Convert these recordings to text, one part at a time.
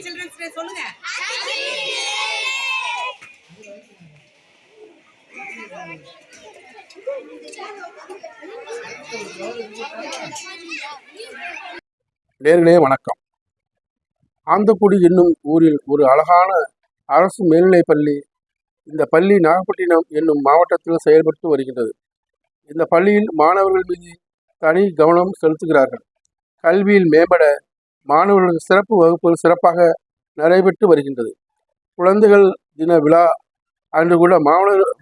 Children's day சொல்லுங்க. நேர்களே வணக்கம். ஆந்தக்குடி என்னும் ஊரில் ஒரு அழகான அரசு மேல்நிலைப் பள்ளி. இந்த பள்ளி நாகப்பட்டினம் என்னும் மாவட்டத்தில் செயல்பட்டு வருகின்றது. இந்த பள்ளியில் மாணவர்கள் மீது தனி கவனம் செலுத்துகிறார்கள். கல்வியில் மேம்பட மாணவர்களுக்கு சிறப்பு வகுப்புகள் சிறப்பாக நடைபெற்று வருகின்றது. குழந்தைகள் தின விழா அன்று கூட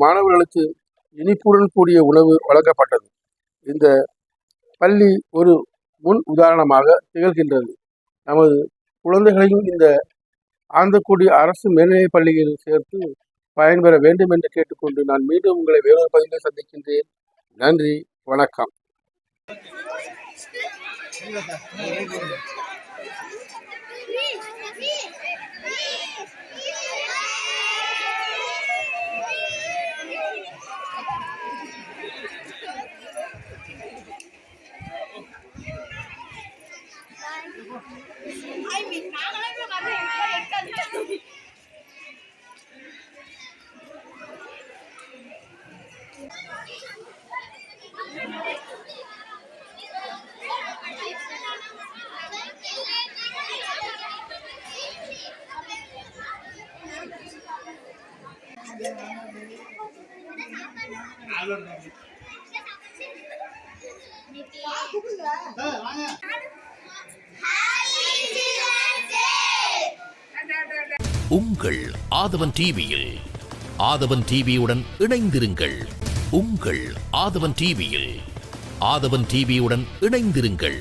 மாணவர்களுக்கு இனிப்புடன் கூடிய உணவு வழங்கப்பட்டது. இந்த பள்ளி ஒரு முன் உதாரணமாக திகழ்கின்றது. நமது குழந்தைகளையும் இந்த ஆந்தக்குடி அரசு மேல்நிலைப் பள்ளியில் சேர்த்து பயன்பெற வேண்டும் என்று கேட்டுக்கொண்டு நான் மீண்டும் உங்களை வேறொரு பதிவில் சந்திக்கின்றேன். நன்றி, வணக்கம். உங்கள் ஆதவன் டிவியில் ஆதவன் டிவியுடன் இணைந்திருங்கள். உங்கள் ஆதவன் டிவியில் ஆதவன் டிவியுடன் இணைந்திருங்கள்.